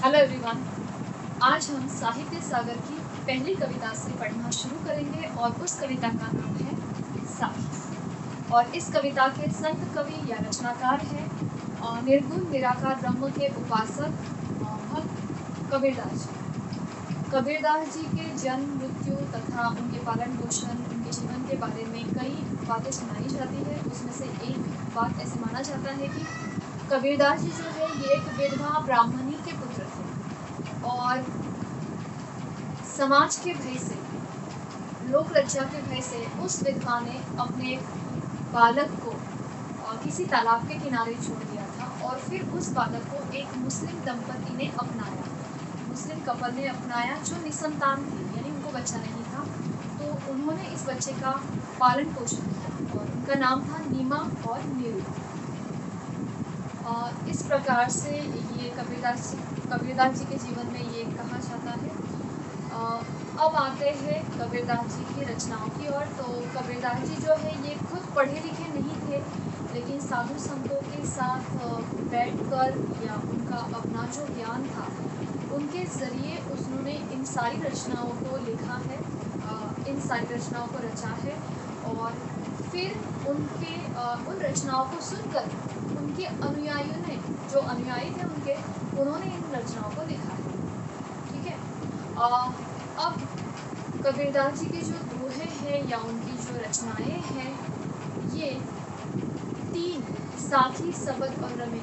Hello everyone. आज हम साहित्य सागर की पहली कविता से पढ़ना शुरू करेंगे और उस कविता का नाम है साखी। और इस कविता के संत कवि या रचनाकार हैं निर्गुण निराकार ब्रह्म के उपासक भक्त कबीरदास जी। कबीरदास जी के जन्म, मृत्यु तथा उनके पालन पोषण, उनके जीवन के बारे में कई बातें सुनाई जाती है। उसमें से एक बात ऐसे माना जाता है कि कबीरदास जी जो है ये एक विधवा ब्राह्मणी के पुत्र थे और समाज के भय से, लोक लज्जा के भय से उस विधवा ने अपने बालक को किसी तालाब के किनारे छोड़ दिया था और फिर उस बालक को एक मुस्लिम दंपति ने अपनाया, मुस्लिम कपल ने अपनाया जो निसंतान थी, यानी उनको बच्चा नहीं था। तो उन्होंने इस बच्चे का पालन पोषण किया और उनका नाम था नीमा और नीरू। इस प्रकार से ये कबीरदास जी के जीवन में ये कहा जाता है। अब आते हैं कबीरदास जी की रचनाओं की ओर। तो कबीरदास जी जो है ये खुद पढ़े लिखे नहीं थे, लेकिन साधु संतों के साथ बैठकर या उनका अपना जो ज्ञान था उनके ज़रिए उन्होंने इन सारी रचनाओं को लिखा है, इन सारी रचनाओं को रचा है और फिर उन रचनाओं को सुनकर उनके अनुयायियों ने, जो अनुयायी थे उनके, उन्होंने इन रचनाओं को लिखा है। ठीक है। अब कबीरदास जी के जो दोहे हैं या उनकी जो रचनाएं हैं ये तीन, साखी, सबद और रमे,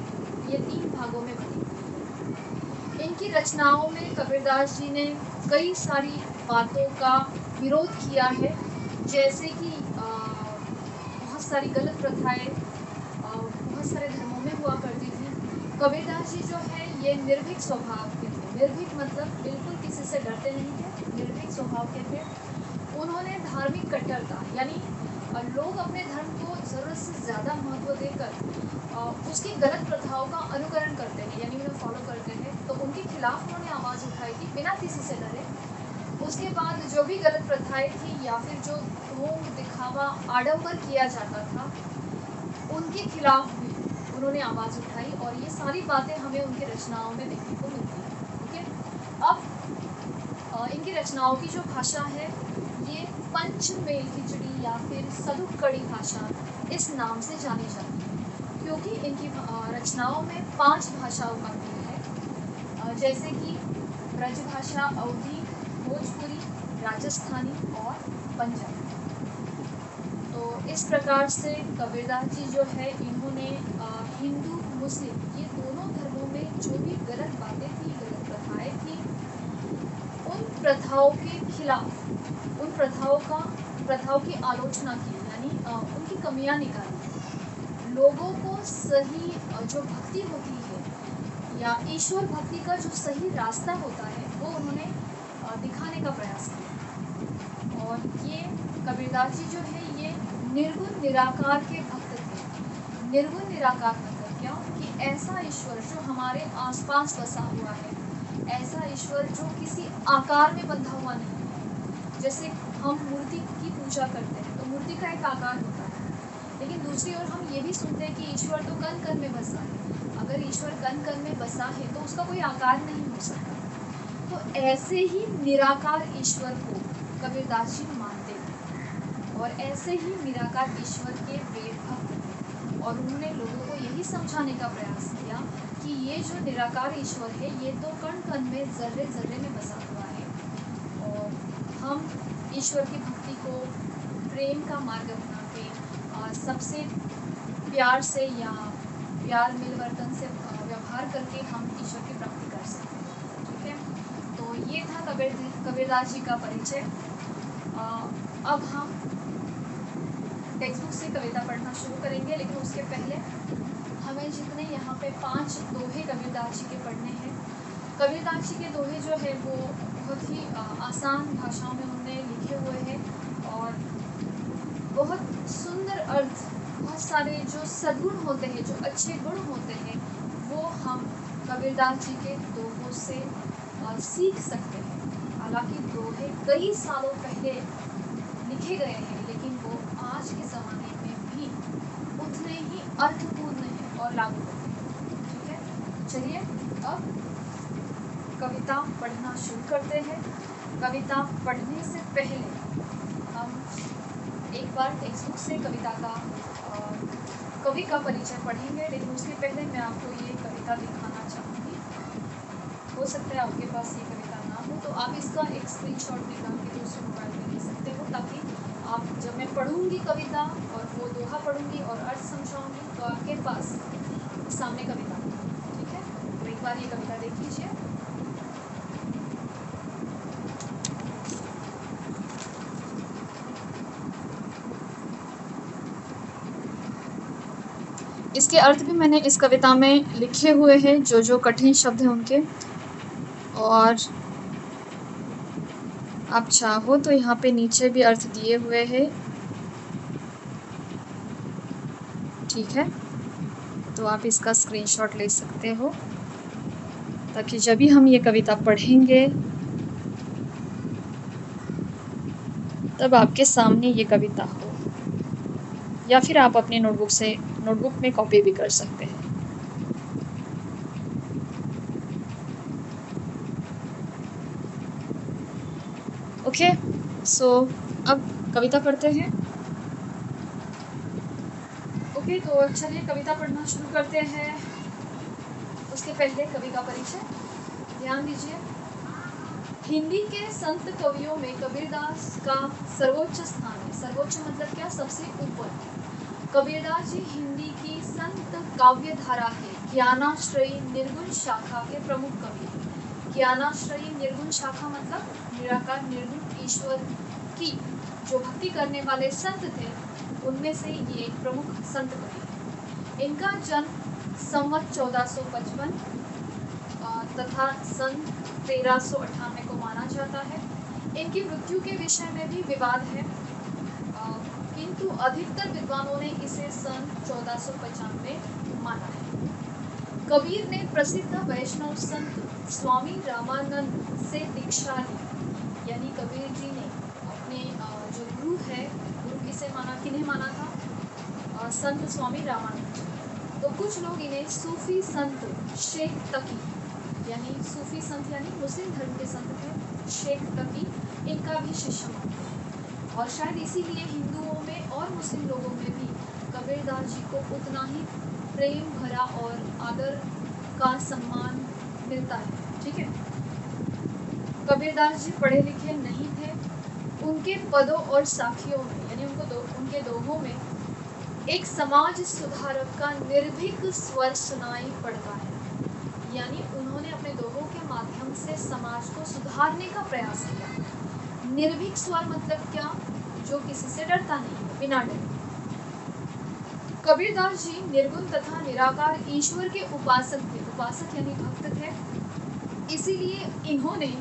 ये तीन भागों में बनी। इनकी रचनाओं में कबीरदास जी ने कई सारी बातों का विरोध किया है, जैसे कि बहुत सारी गलत प्रथाएं बहुत सारे धर्मों में हुआ करती थी। कबीरदास जी जो है ये निर्भीक स्वभाव के थे। निर्भीक मतलब बिल्कुल किसी से डरते नहीं थे, निर्भीक स्वभाव के थे। उन्होंने धार्मिक कट्टरता, यानी लोग अपने धर्म को ज़रूरत से ज़्यादा महत्व देकर उसकी गलत प्रथाओं का अनुकरण करते हैं, यानी उन्हें फॉलो करते हैं, तो उनके खिलाफ उन्होंने आवाज़ उठाई थी बिना किसी से डरे। उसके बाद जो भी गलत प्रथाएं थी या फिर जो ढोंग, दिखावा, आडंबर किया जाता था उनके खिलाफ भी उन्होंने आवाज़ उठाई और ये सारी बातें हमें उनकी रचनाओं में देखने को मिलती हैं। ओके। अब इनकी रचनाओं की जो भाषा है ये पंचमेल खिचड़ी या फिर सदुकड़ी भाषा इस नाम से जानी जाती है, क्योंकि इनकी रचनाओं में 5 भाषाओं का मेल है, जैसे कि ब्रज भाषा, अवधी, भोजपुरी, राजस्थानी और पंजाबी। तो इस प्रकार से कबीरदास जी जो है इन्होंने हिंदू, मुस्लिम ये दोनों धर्मों में जो भी गलत बातें थी, गलत प्रथाएं थी, उन प्रथाओं के खिलाफ, उन प्रथाओं की आलोचना की, यानी उनकी कमियां निकाली। लोगों को सही जो भक्ति होती है या ईश्वर भक्ति का जो सही रास्ता होता है वो उन्होंने दिखाने का प्रयास किया। और ये कबीरदास जी जो है ये निर्गुण निराकार के भक्त थे। निर्गुण निराकार मतलब क्या कि ऐसा ईश्वर जो हमारे आसपास बसा हुआ है, ऐसा ईश्वर जो किसी आकार में बंधा हुआ नहीं है। जैसे हम मूर्ति की पूजा करते हैं तो मूर्ति का एक आकार होता है, लेकिन दूसरी ओर हम ये भी सुनते हैं कि ईश्वर तो कण कण में बसा है। अगर ईश्वर कण कण में बसा है तो उसका कोई आकार नहीं हो सकता। तो ऐसे ही निराकार ईश्वर को कबीरदास जी मानते हैं और ऐसे ही निराकार ईश्वर के वेद भक्त थे और उन्होंने लोगों को यही समझाने का प्रयास किया कि ये जो निराकार ईश्वर है ये तो कण कण में, जर्रे जर्रे में बसा हुआ है और हम ईश्वर की भक्ति को प्रेम का मार्ग अपना के सबसे प्यार से या प्यार मिलवर्तन से व्यवहार करके हम ईश्वर की प्राप्ति कर सकते हैं। ठीक है। तो ये था कबीरदास जी का परिचय। अब हम टेक्स्ट बुक से कविता पढ़ना शुरू करेंगे, लेकिन उसके पहले हमें जितने यहाँ पे 5 दोहे कबीरदास जी के पढ़ने हैं। कबीरदास जी के दोहे जो है वो बहुत ही आसान भाषाओं में उन्होंने लिखे हुए हैं और बहुत सुंदर अर्थ, बहुत सारे जो सद्गुण होते हैं, जो अच्छे गुण होते हैं, वो हम कबीरदास जी के दोहों से सीख सकते हैं। हालांकि दोहे कई सालों पहले लिखे गए हैं, लेकिन वो आज के ज़माने में भी उतने ही अर्थपूर्ण हैं और लागू होते हैं। ठीक है। चलिए अब कविता पढ़ना शुरू करते हैं। कविता पढ़ने से पहले हम एक बार टेक्स्ट बुक से कविता का कवि का परिचय पढ़ेंगे, लेकिन उसके पहले मैं आपको ये कविता दिखाना चाहूँगी। हो सकता है आपके पास ये कविता ना हो, तो आप इसका एक स्क्रीनशॉट निकाल के दूसरे मोबाइल में ले सकते हो, ताकि आप जब मैं पढ़ूँगी कविता और वो दोहा पढ़ूँगी और अर्थ समझाऊँगी तो आपके पास सामने कविता, ठीक है। तो एक बार ये कविता देख लीजिए। इसके अर्थ भी मैंने इस कविता में लिखे हुए हैं, जो जो कठिन शब्द हैं उनके, और आप चाहो तो यहाँ पे नीचे भी अर्थ दिए हुए हैं, ठीक है। तो आप इसका स्क्रीनशॉट ले सकते हो, ताकि जब भी हम ये कविता पढ़ेंगे तब आपके सामने ये कविता हो, या फिर आप अपने नोटबुक में कॉपी भी कर सकते हैं। ओके, सो अब कविता पढ़ते हैं। ओके, तो चलिए कविता पढ़ना शुरू करते हैं। उसके पहले कवि का परिचय ध्यान दीजिए। हिंदी के संत कवियों में कबीरदास का सर्वोच्च स्थान है। सर्वोच्च मतलब क्या? सबसे ऊपर। कबीरदास जी हिंदी की संत काव्य धारा के ज्ञानाश्रयी निर्गुण शाखा के प्रमुख कवि हैं। ज्ञानाश्रयी निर्गुण शाखा मतलब निराकार निर्गुण ईश्वर की जो भक्ति करने वाले संत थे, उनमें से ये एक प्रमुख संत कवि है। इनका जन्म संवत 1455 तथा सन 1398 को माना जाता है। इनकी मृत्यु के विषय में भी विवाद है, किंतु अधिकतर विद्वानों ने इसे सन 1495 माना है। कबीर ने प्रसिद्ध वैष्णव संत स्वामी रामानंद से दीक्षा ली, यानी कबीर जी ने अपने जो गुरु है, गुरु किसे माना, किन्हें माना था? संत स्वामी रामानंद। तो कुछ लोग इन्हें सूफी संत शेख तकी, यानी सूफी संत यानी मुस्लिम धर्म के संत थे, शेख तकी इनका भी शिष्य मानते हैं। और शायद इसीलिए हिंदुओं में और मुस्लिम लोगों में भी कबीरदास जी को उतना ही प्रेम भरा और आदर का सम्मान मिलता है, ठीक है। कबीरदास जी पढ़े लिखे नहीं थे। उनके पदों और साखियों में, यानी उनके दोहों में एक समाज सुधारक का निर्भीक स्वर सुनाई पड़ता है, यानी उन्होंने अपने दोहों के माध्यम से समाज को सुधारने का प्रयास किया। निर्भीक स्वर मतलब क्या? जो किसी से डरता नहीं, बिना डरे। कबीरदास जी निर्गुण तथा निराकार ईश्वर के उपासक थे। उपासक यानी भक्त थे। इसीलिए इन्होंने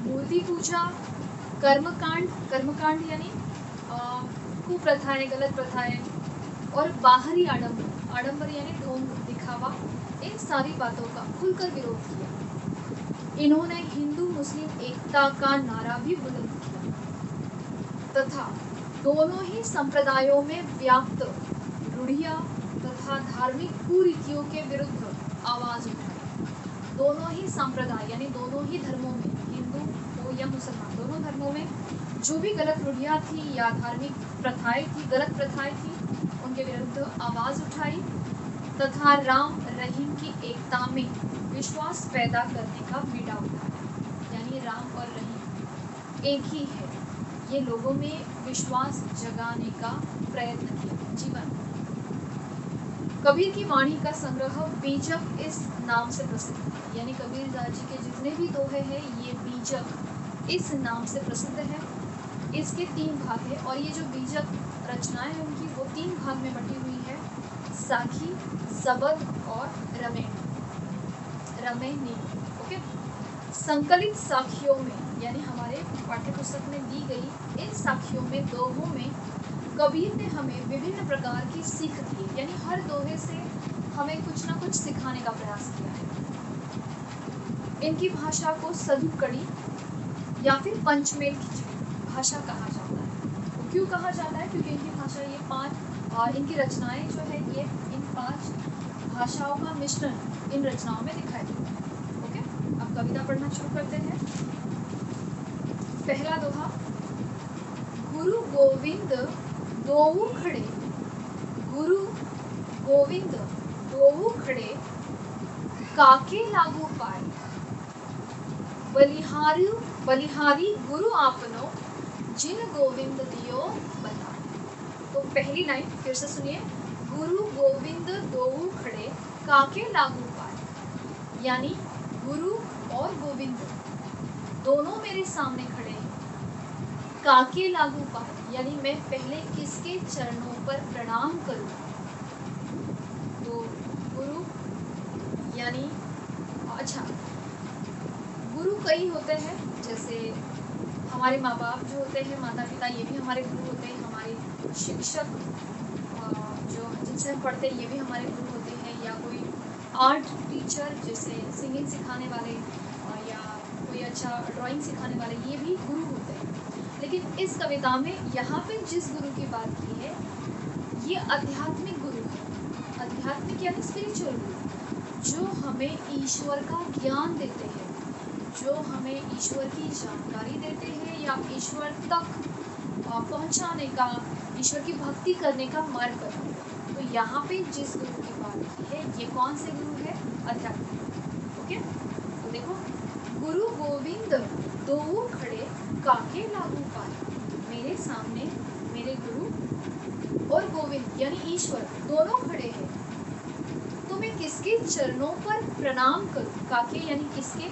मूर्ति पूजा, कर्मकांड यानी कुप्रथाएं, गलत प्रथाएं, और बाहरी आडंबर यानी ढोंग दिखावा, इन सारी बातों का खुलकर विरोध किया। इन्होंने हिंदू मुस्लिम एकता का नारा भी बुलंद किया तथा दोनों ही संप्रदायों में व्याप्त रूढ़ियां तथा धार्मिक कुरीतियों के विरुद्ध आवाज उठाई। दोनों ही संप्रदाय यानी दोनों ही धर्मों में, हिंदू हो या मुसलमान, दोनों धर्मों में जो भी गलत रूढ़ियां थी या धार्मिक प्रथाएं थी, गलत प्रथाएं थी, उनके विरुद्ध आवाज उठाई तथा राम रहीम की एकता में विश्वास पैदा करने का बीड़ा उठाया। यानी राम और रहीम एक ही है, ये लोगों में विश्वास जगाने का प्रयत्न किया जीवन। कबीर की वाणी का संग्रह बीजक इस नाम से प्रसिद्ध है, यानी कबीरदास जी के जितने भी दोहे हैं ये बीजक इस नाम से प्रसिद्ध है। इसके 3 भाग है, और ये जो बीजक रचनाएं हैं उनकी वो 3 भाग में बटी हुई है, साखी, सबद और रमेनी। ओके, संकलित साखियों में, यानी हमारे पाठ्य पुस्तक में दी गई इन साखियों में, दोहों में कबीर ने हमें विभिन्न प्रकार की सीख दी, यानी हर दोहे से हमें कुछ ना कुछ सिखाने का प्रयास किया है। इनकी भाषा को सधुकड़ी या फिर पंचमेल खिचड़ी भाषा कहा जाता है। तो क्यों कहा जाता है? क्योंकि इनकी भाषा ये 5 और इनकी रचनाएं जो है ये इन 5 भाषाओं का मिश्रण इन रचनाओं में दिखाई देता है। ओके, अब कविता पढ़ना शुरू करते हैं। पहला दोहा। गुरु गोविंद दोऊ खड़े, गुरु गोविंद दोऊ खड़े, काके लागू पाए, बलिहारी गुरु आपनो, जिन गोविंद दियो बता। तो पहली लाइन फिर से सुनिए। गुरु गोविंद दोऊ खड़े, काके लागू पाए, यानी गुरु और गोविंद दोनों मेरे सामने खड़े हैं। काके लागू पाए, यानी मैं पहले किसके चरणों पर प्रणाम करूं। तो गुरु यानी अच्छा, गुरु कई होते हैं, जैसे हमारे माँ बाप जो होते हैं, माता पिता, ये भी हमारे गुरु होते हैं। हमारे शिक्षक जो जिनसे हम पढ़ते हैं, ये भी हमारे गुरु होते हैं। या कोई आर्ट टीचर, जैसे सिंगिंग सिखाने वाले या कोई अच्छा ड्राइंग सिखाने वाले, ये भी गुरु होते हैं। लेकिन इस कविता में यहाँ पे जिस गुरु की बात की है, ये आध्यात्मिक गुरु है। आध्यात्मिक यानी स्पिरिचुअल गुरु, जो हमें ईश्वर का ज्ञान देते हैं, जो हमें ईश्वर की जानकारी देते हैं या ईश्वर तक पहुंचाने का, ईश्वर की भक्ति करने का मार्ग बताते हैं। तो यहाँ पे जिस गुरु की बात की है, ये कौन से गुरु है? आध्यात्मिक। ओके, तो देखो, गुरु गोविंद दोऊ खड़े, काके लागू पाए, मेरे सामने मेरे गुरु और गोविंद यानी ईश्वर दोनों खड़े हैं, तो मैं किसके चरणों पर प्रणाम करूं? काके यानी किसके,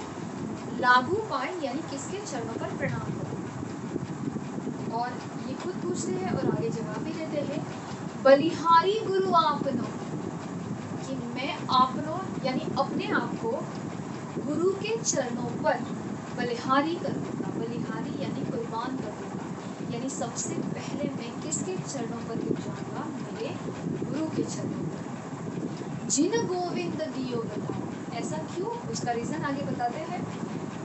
लागू पाए यानी किसके चरणों पर प्रणाम करूं। और ये खुद पूछते हैं और आगे जवाब भी देते हैं। बलिहारी गुरु आपनो, कि मैं आपनो यानी अपने आप को गुरु के चरणों पर बलिहारी कर दूंगा। बलिहारी यानी कुर्बान कर दूंगा, यानी सबसे पहले मैं किसके चरणों पर गिर जाऊंगा? मेरे गुरु के चरणों पर। जिन गोविंद दियो बताओ, ऐसा क्यों? उसका रीजन आगे बताते हैं।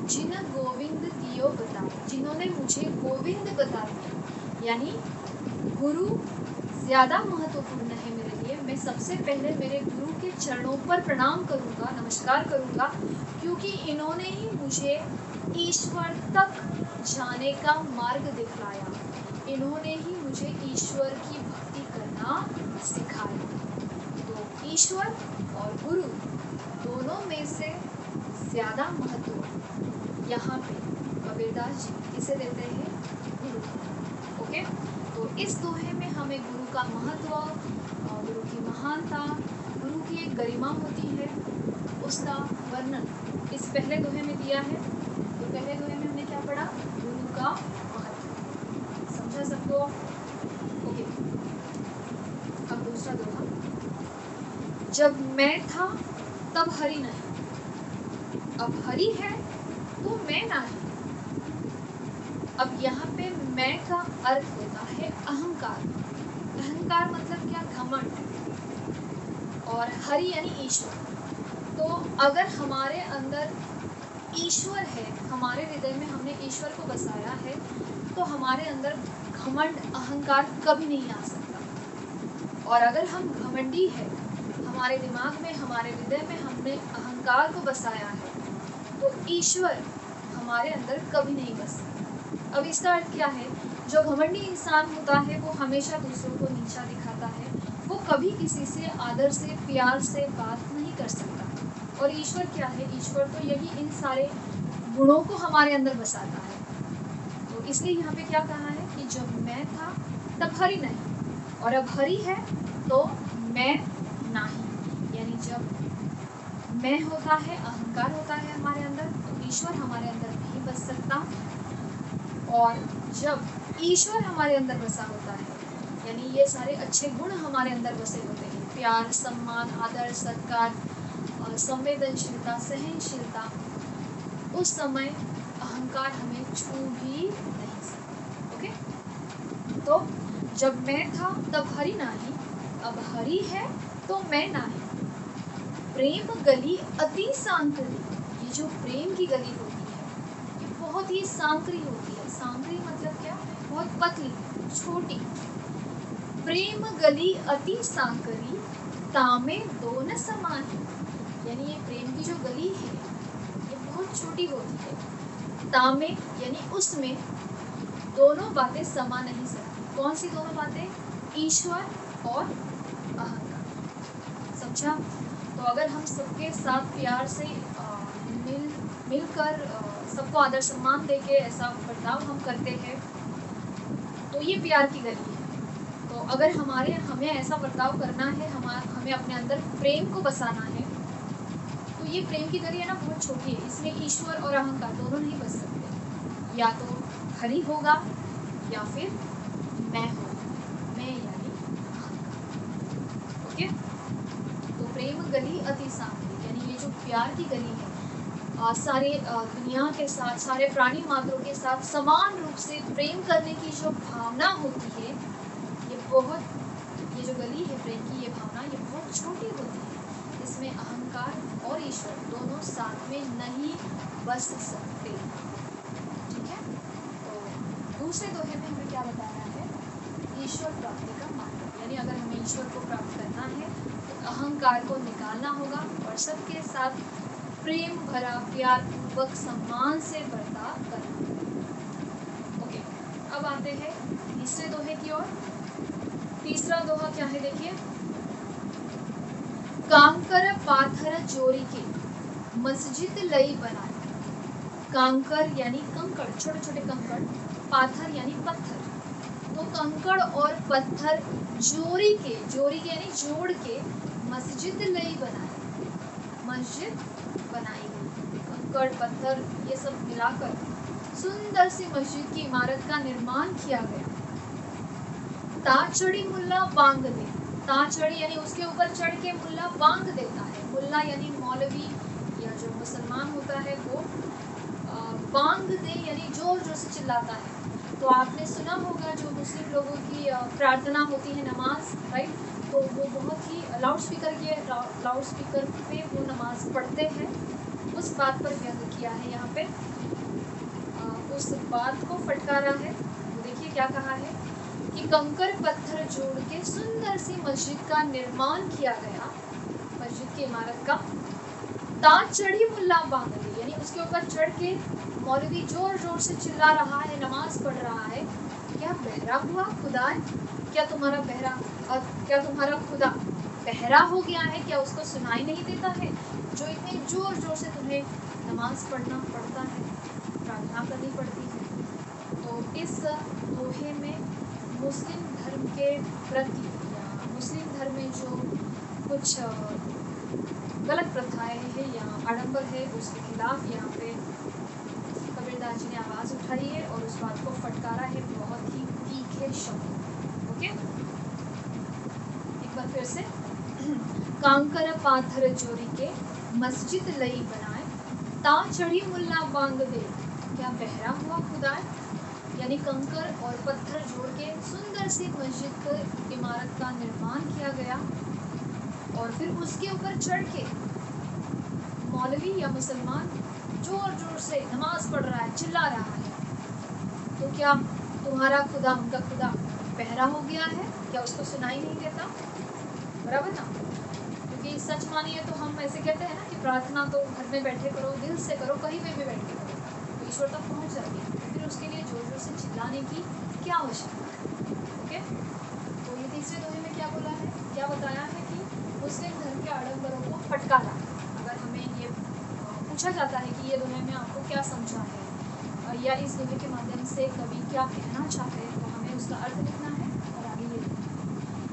जिन गोविंद दियो बताओ, जिन्होंने मुझे गोविंद बता दिया, यानी गुरु ज़्यादा महत्वपूर्ण है मेरे लिए। मैं सबसे पहले मेरे गुरु के चरणों पर प्रणाम करूंगा, नमस्कार करूंगा, क्योंकि इन्होंने ही मुझे ईश्वर तक जाने का मार्ग दिखलाया, इन्होंने ही मुझे ईश्वर की भक्ति करना सिखाया। तो ईश्वर और गुरु दोनों में से ज़्यादा महत्व यहाँ पे कबीरदास जी किसे देते हैं? गुरु। ओके, तो इस दोहे में हमें गुरु का महत्व, गुरु की महानता, गुरु की एक गरिमा होती है, उसका वर्णन इस पहले दोहे में दिया है। तो पहले दोहे में हमने क्या पढ़ा? गुरु का महत्व। समझा सबको? ओके, अब दूसरा दोहा। जब मैं था तब हरि नहीं, अब हरि है तो मैं नहीं। अब यहाँ पे मैं का अर्थ होता है अहंकार। अहंकार मतलब क्या? घमंड। और हरि यानी ईश्वर। तो अगर हमारे अंदर ईश्वर है, हमारे हृदय में हमने ईश्वर को बसाया है, तो हमारे अंदर घमंड, अहंकार कभी नहीं आ सकता। और अगर हम घमंडी है, हमारे दिमाग में, हमारे हृदय में हमने अहंकार को बसाया है, तो ईश्वर हमारे अंदर कभी नहीं बस सकता। अब इसका अर्थ क्या है? जो घमंडी इंसान होता है वो हमेशा दूसरों को नीचा दिखाता है, वो कभी किसी से आदर से, प्यार से बात नहीं कर सकता। और ईश्वर क्या है? ईश्वर तो यही इन सारे गुणों को हमारे अंदर बसाता है। तो इसलिए यहाँ पे क्या कहा है कि जब मैं था तब हरि नहीं, और अब हरि है तो मैं नहीं। यानी जब मैं होता है, अहंकार होता है हमारे अंदर, तो ईश्वर हमारे अंदर नहीं बस सकता। और जब ईश्वर हमारे अंदर बसा होता है, यानी ये सारे अच्छे गुण हमारे अंदर बसे होते हैं, प्यार, सम्मान, आदर, सत्कार, संवेदनशीलता, सहनशीलता, उस समय अहंकार हमें छू भी नहीं सकता। ओके, तो जब मैं था तब हरि नहीं, अब हरि है तो मैं नहीं। प्रेम गली अति सांकरी, ये जो प्रेम की गली होती है ये बहुत ही सांकरी होती है। सांकरी मतलब क्या? बहुत पतली, छोटी। प्रेम गली अति सांकरी, तामे दोन समान, यानी ये प्रेम की जो गली है ये बहुत बहुत छोटी होती है। तामे यानी उसमें दोनों बातें समा नहीं सकती। कौन सी दोनों बातें? ईश्वर और अहंकार। समझा? तो अगर हम सबके साथ प्यार से मिलकर सबको आदर सम्मान देके ऐसा बर्ताव हम करते हैं तो ये प्यार की गली है। तो अगर हमें ऐसा बर्ताव करना है, हमें अपने अंदर प्रेम को बसाना है, तो ये प्रेम की गली है ना, बहुत छोटी है। इसमें ईश्वर और अहंकार दोनों नहीं बस सकते। या तो हरि होगा या फिर मैं होगा। मैं यानी अहंकार। ओके, तो प्रेम गली अति सांवरी, यानी ये जो प्यार की गली है, सारे दुनिया के साथ, सारे प्राणी मात्रों के साथ समान रूप से प्रेम करने की जो भावना होती है, ये जो गली है प्रेम की, ये भावना ये बहुत छोटी होती है। इसमें अहंकार और ईश्वर दोनों साथ में नहीं बस सकते। ठीक है, तो दूसरे दोहे में हमें क्या बताया है? ईश्वर प्राप्ति का मार्ग, यानी अगर हमें ईश्वर को प्राप्त करना है तो अहंकार को निकालना होगा और सबके साथ प्रेम भरा, प्यार पूर्वक, सम्मान से बर्ताव करना। ओके, अब आते हैं तीसरे दोहे की ओर। तीसरा दोहा क्या है? देखिए, कांकर पाथर जोड़ी के मस्जिद लई बनाए। कांकर यानी कंकड़, छोटे छोटे कंकड़, पाथर यानी पत्थर। तो कंकड़ और पत्थर जोड़ी के यानी जोड़ के मस्जिद लई बनाए, मस्जिद बनाई गई। कंकड़ पत्थर ये सब मिलाकर सुंदर सी मस्जिद की इमारत का निर्माण किया गया। ताचड़ी मुल्ला बांग दे, ताचड़ी यानी उसके ऊपर चढ़ के मुल्ला बांग देता है। मुल्ला यानी मौलवी या जो मुसलमान होता है वो बांग दे यानी जोर जोर से चिल्लाता है। तो आपने सुना होगा जो मुस्लिम लोगों की प्रार्थना होती है, नमाज, राइट? तो वो बहुत ही लाउड स्पीकर पे वो नमाज पढ़ते हैं। उस बात पर व्यंग किया है यहाँ पे, उस बात को फटकारा है। देखिए क्या कहा है कि कंकर पत्थर जोड़ के सुंदर सी मस्जिद का निर्माण किया गया, मस्जिद की इमारत का। ताज चढ़ी मुल्ला बांगली यानी उसके ऊपर चढ़ के मौलवी जोर जोर से चिल्ला रहा है, नमाज पढ़ रहा है। क्या बहरा हुआ खुदा? क्या तुम्हारा खुदा बहरा हो गया है? क्या उसको सुनाई नहीं देता है जो इतने जोर जोर से तुम्हें नमाज पढ़ना पड़ता है, प्रार्थना करनी पड़ती है? तो इस दोहे में मुस्लिम धर्म के प्रति या मुस्लिम धर्म में जो कुछ गलत प्रथाएं हैं या आडंबर है उसके खिलाफ यहाँ पे कबीरदास जी ने आवाज़ उठाई है और उस बात को फटकारा है बहुत ही तीखे शब्द। ओके, एक बार फिर से। कांकर पाथर जोड़ी के मस्जिद लई बनाए, ता चढ़ी मुल्ला बांग दे, क्या बहरा हुआ खुदा? यानी कंकर और पत्थर जोड़ के सुंदर सी मस्जिद इमारत का निर्माण किया गया और फिर उसके ऊपर चढ़ के मौलवी या मुसलमान जोर जोर से नमाज पढ़ रहा है, चिल्ला रहा है। तो क्या तुम्हारा खुदा, उनका खुदा बहरा हो गया है? क्या उसको सुनाई नहीं देता? बराबर ना? क्योंकि सच मानिए तो हम ऐसे कहते हैं ना कि प्रार्थना तो घर में बैठे करो, दिल से करो, कहीं पे भी बैठ के करो, तो ईश्वर तक पहुंच जाती है। तो फिर उसके लिए जोर जोर से चिल्लाने की क्या आवश्यकता है? ओके, तो ये तीसरे दोहे में क्या बोला है, क्या बताया है कि मुस्लिम धर्म के आडंबरों को फटकारा। अगर हमें ये पूछा जाता है कि ये दोहे में आपको क्या समझा है या इस दोहे के माध्यम से कवि क्या कहना चाहते हैं, तो हमें उसका अर्थ लिखना है और आगे ये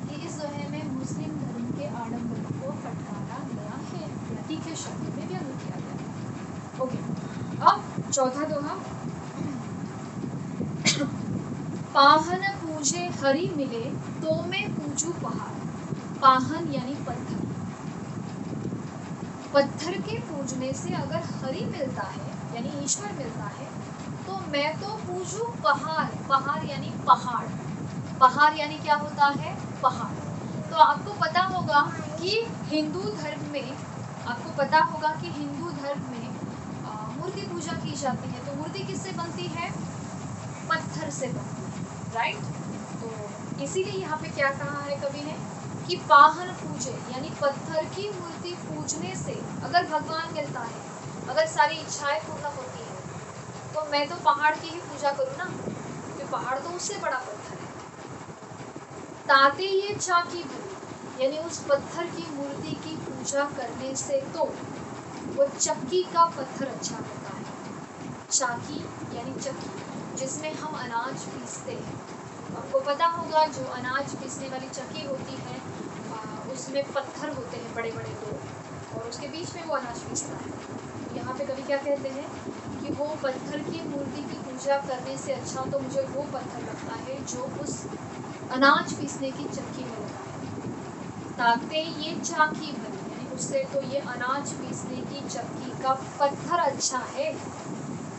कि इस दोहे में मुस्लिम धर्म के आडंबरों को फटकारा गया है या तीखे शब्द में व्यंग किया गया है। ओके, अब चौथा दोहा। पाहन पूजे हरि मिले तो मैं पूजू पहाड़। पाहन यानी पत्थर, पत्थर के पूजने से अगर हरि मिलता है यानी ईश्वर मिलता है तो मैं तो पूजू पहाड़। पहाड़ यानी पहाड़, पहाड़ यानी क्या होता है? पहाड़। तो आपको पता होगा कि हिंदू धर्म में मूर्ति पूजा की जाती है। तो मूर्ति किससे बनती है? पत्थर से बनती है, राइट? तो इसीलिए यहाँ पे क्या कहा है कवि ने कि पाहन पूजे यानी पत्थर की मूर्ति पूजने से अगर भगवान मिलता है, अगर सारी इच्छाएं पूर्ण होती है तो मैं तो पहाड़ की ही पूजा करूँ ना, क्योंकि पहाड़ तो उससे बड़ा पत्थर है। ताते ये चाकी भली, यानी उस पत्थर की मूर्ति की पूजा करने से तो वो चक्की का पत्थर अच्छा होता है। चाकी यानी चक्की, जिसमें हम अनाज पीसते हैं। आपको पता होगा जो अनाज पीसने वाली चक्की होती है उसमें पत्थर होते हैं बड़े बड़े दो, और उसके बीच में वो अनाज पीसता है। यहाँ पे कवि क्या कहते हैं कि वो पत्थर की मूर्ति की पूजा करने से अच्छा तो मुझे वो पत्थर लगता है जो उस अनाज पीसने की चक्की में लगा है। ताते ये चाकी भली, यानी उससे तो ये अनाज पीसने की चक्की का पत्थर अच्छा है।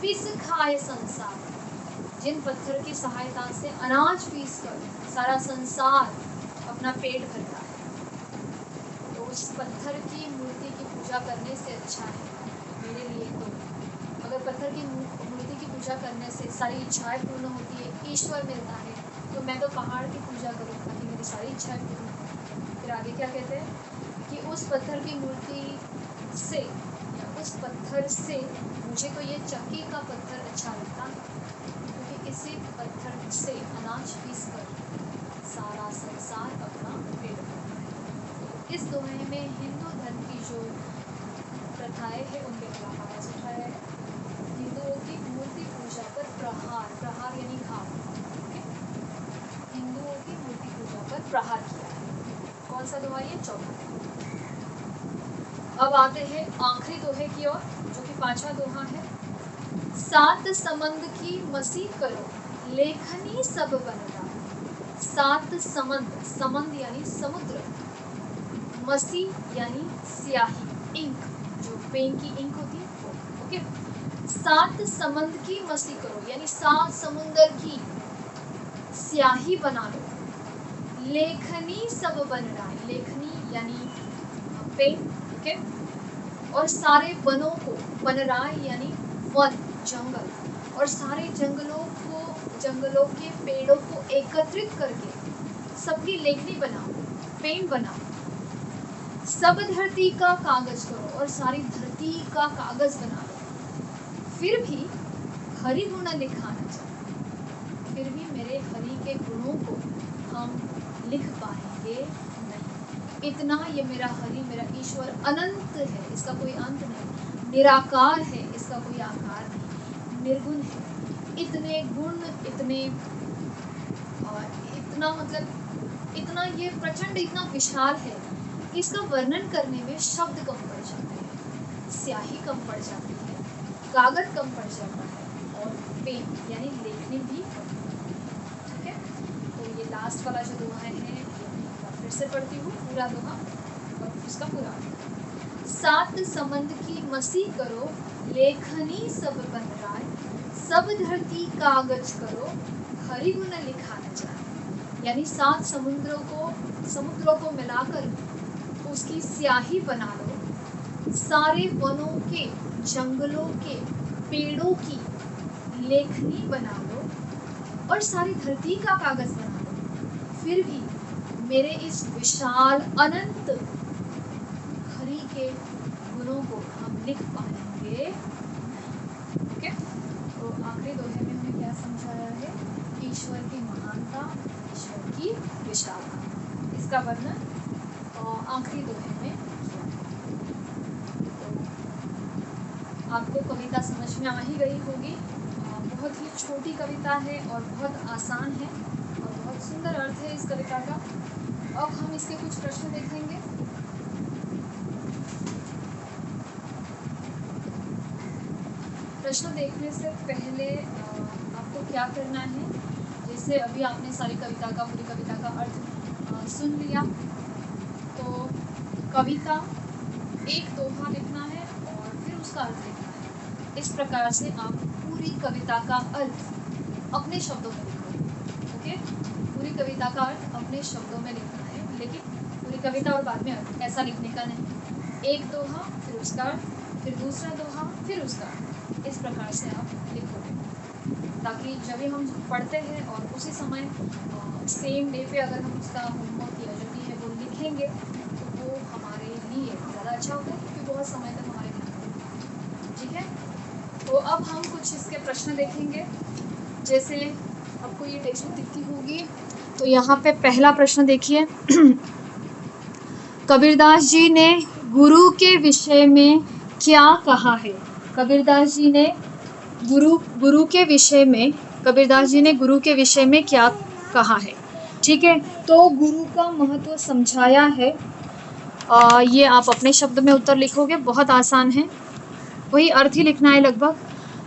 पिस खाए संसार, जिन पत्थर की सहायता से अनाज पीस कर सारा संसार अपना पेट भरता है, तो उस पत्थर की मूर्ति की पूजा करने से अच्छा है मेरे लिए। तो अगर पत्थर की मूर्ति की पूजा करने से सारी इच्छाएं पूर्ण होती है, ईश्वर मिलता है, तो मैं तो पहाड़ की पूजा करूँ ताकि मेरी सारी इच्छाएं पूर्ण हो। फिर आगे क्या कहते हैं कि उस पत्थर की मूर्ति से या उस पत्थर से मुझे तो ये चक्की का पत्थर अच्छा लगता है, क्योंकि इसी पत्थर से अनाज पीस कर सारा संसार अपना पेट भरता है। इस दोहे में हिंदू धर्म की जो प्रथाएं हैं उनके खिलाफ आवाज उठाया है। हिंदुओं की मूर्ति पूजा पर प्रहार, प्रहार यानी घाव, हिंदुओं की मूर्ति पूजा पर प्रहार किया है। कौन सा दोहा? ये चौथा। अब आते हैं आखिरी दोहे की ओर, जो कि पांचवा दोहा है। सात समंद की मसी करो, लेखनी सब बनता। सात समंद, समंद यानी समुद्र, मसी यानी स्याही, इंक, जो पेन की इंक होती है वो। ओके, सात समंद की मसी करो, यानी सात समुंदर की स्याही बना लो। लेखनी सब बन रहा है, लेखनी यानी पेन। ओके, और सारे वनों को, वनराय यानी वन, जंगल, और सारे जंगलों के पेड़ों को एकत्रित करके सबकी लेखनी बनाओ, पेन बनाओ। सब धरती का कागज करो, और सारी धरती का कागज बना लो। फिर भी हरि गुण लिखा न जाए, फिर भी मेरे हरि के गुणों को हम लिख पाएंगे नहीं। इतना ये मेरा हरि, मेरा ईश्वर अनंत है, इसका कोई अंत नहीं, निराकार है, इसका कोई आकार नहीं, निर्गुण है। इतने गुण, इतने और इतना मतलब इतना ये प्रचंड, इतना विशाल है, इसका वर्णन करने में शब्द कम पड़ जाते हैं, स्याही कम पड़ जाती है, कागज कम पड़ जाता है, और पेन यानी लेखनी भी कम। ठीक है, तो ये लास्ट वाला जो दोहा है फिर से पढ़ती हूँ पूरा दोहा और उसका पूरा। सात समंद की मसी करो, लेखनी सब बन राय। सब धरती कागज करो, हरि गुण लिखा न जाए। यानी सात समुद्रों को मिलाकर उसकी स्याही बना लो, सारे वनों के, जंगलों के, पेड़ों की लेखनी बना लो, और सारी धरती का कागज बना लो। फिर भी मेरे इस विशाल अनंत हरि के गुणों को हम लिख पाएंगे। ओके, तो आखिरी दोहे में हमें क्या समझाया है? ईश्वर की महानता, ईश्वर की विशालता, इसका वर्णन आखिरी दोहे में किया। तो आपको कविता समझ में आ ही गई होगी। बहुत ही छोटी कविता है और बहुत आसान है और बहुत सुंदर अर्थ है इस कविता का। अब हम इसके कुछ प्रश्न देखेंगे। प्रश्न देखने से पहले आपको क्या करना है, जैसे अभी आपने सारी कविता का, पूरी कविता का अर्थ सुन लिया, तो कविता एक दोहा लिखना है और फिर उसका अर्थ लिखना है। इस प्रकार से आप पूरी कविता का अर्थ अपने शब्दों में लिखो। ओके, पूरी कविता का अर्थ अपने शब्दों में लिखना है, लेकिन पूरी कविता और बाद में अर्थ ऐसा लिखने का नहीं। एक दोहा फिर उसका अर्थ, फिर दूसरा दोहा फिर उसका अर्थ, इस प्रकार से आप लिखोगे, ताकि जब भी हम पढ़ते हैं और उसी समय सेम डे पे अगर हम उसका होमवर्क या जो भी है वो लिखेंगे तो वो हमारे लिए ज़्यादा अच्छा होगा, क्योंकि बहुत समय तक हमारे ध्यान में। ठीक है। तो अब हम कुछ इसके प्रश्न देखेंगे। जैसे आपको ये टेक्स्ट बुक दिखती होगी, तो यहाँ पे पहला प्रश्न देखिए। कबीरदास जी ने गुरु के विषय में क्या कहा है? कबीरदास जी ने गुरु के विषय में कबीरदास जी ने गुरु के विषय में क्या कहा है? ठीक है, तो गुरु का महत्व समझाया है। ये आप अपने शब्द में उत्तर लिखोगे, बहुत आसान है, वही अर्थ ही लिखना है लगभग।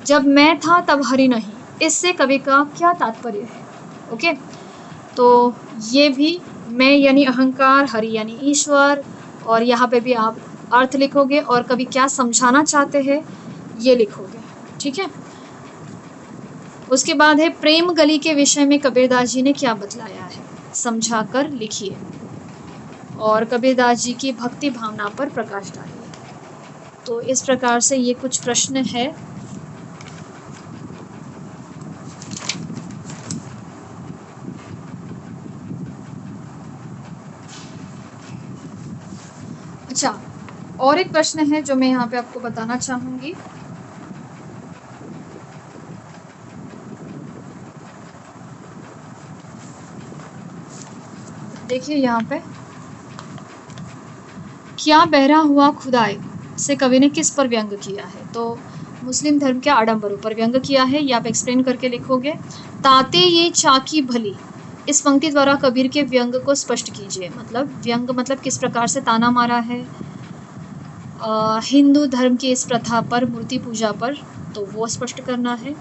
जब मैं था तब हरि नहीं, इससे कवि का क्या तात्पर्य है? ओके, तो ये भी मैं यानी अहंकार, हरि यानी ईश्वर, और यहाँ पे भी आप अर्थ लिखोगे और कवि क्या समझाना चाहते हैं ये लिखोगे। ठीक है, उसके बाद है प्रेम गली के विषय में कबीरदास जी ने क्या बतलाया है? समझा कर लिखिए और कबीरदास जी की भक्ति भावना पर प्रकाश डालिए। तो इस प्रकार से ये कुछ प्रश्न है। अच्छा, और एक प्रश्न है जो मैं यहाँ पे आपको बताना चाहूंगी। देखिए यहाँ पे, क्या बहरा हुआ खुदाए से कवि ने किस पर व्यंग किया है? तो मुस्लिम धर्म के आडंबरों पर व्यंग किया है। ये आप एक्सप्लेन करके लिखोगे। ताते ये चाकी भली, इस पंक्ति द्वारा कबीर के व्यंग को स्पष्ट कीजिए। मतलब व्यंग मतलब किस प्रकार से ताना मारा है हिंदू धर्म की इस प्रथा पर, मूर्ति पूजा पर, तो वो स्पष्ट करना है।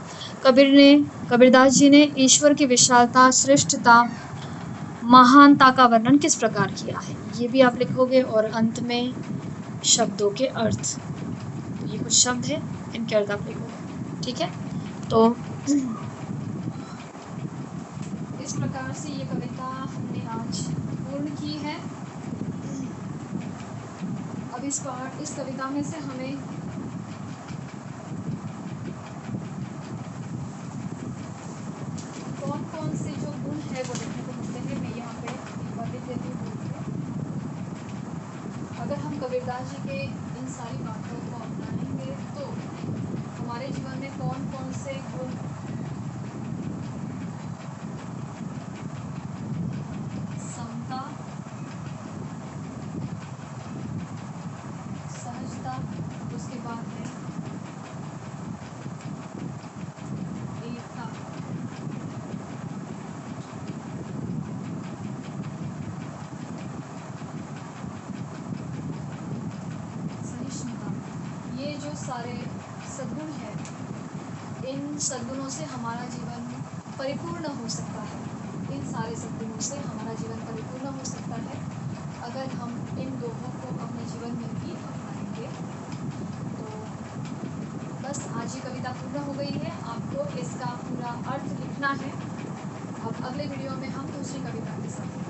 कबीरदास जी ने ईश्वर की विशालता, श्रेष्ठता, महानता का वर्णन किस प्रकार किया है? ये भी आप लिखोगे। और अंत में शब्दों के अर्थ, ये कुछ शब्द है, इनके अर्थ आप लिखोगे। ठीक है, तो इस प्रकार से ये कविता हमने आज पूर्ण की है। अब इस कविता में से हमें कौन कौन से जो गुण है वो देखने को मिलते हैं। मैं यहाँ पे एक बार लिख देती हूँ। अगर हम कबीरदास जी के इन सारी बातों को अपनाएंगे तो हमारे जीवन में कौन कौन से गुण, समता, सहजता, उसके बाद है एकता, सहिष्णुता, ये जो सारे सद्गुण हैं, इन सद्गुणों से हमारा जीवन परिपूर्ण हो सकता है। इन सारे सद्गुणों से हमारा जीवन परिपूर्ण हो सकता है अगर हम इन दोनों को अपने जीवन में भी अपनाएंगे। तो बस आज ये कविता पूर्ण हो गई है। आपको इसका पूरा अर्थ लिखना है। अब अगले वीडियो में हम दूसरी कविता के साथ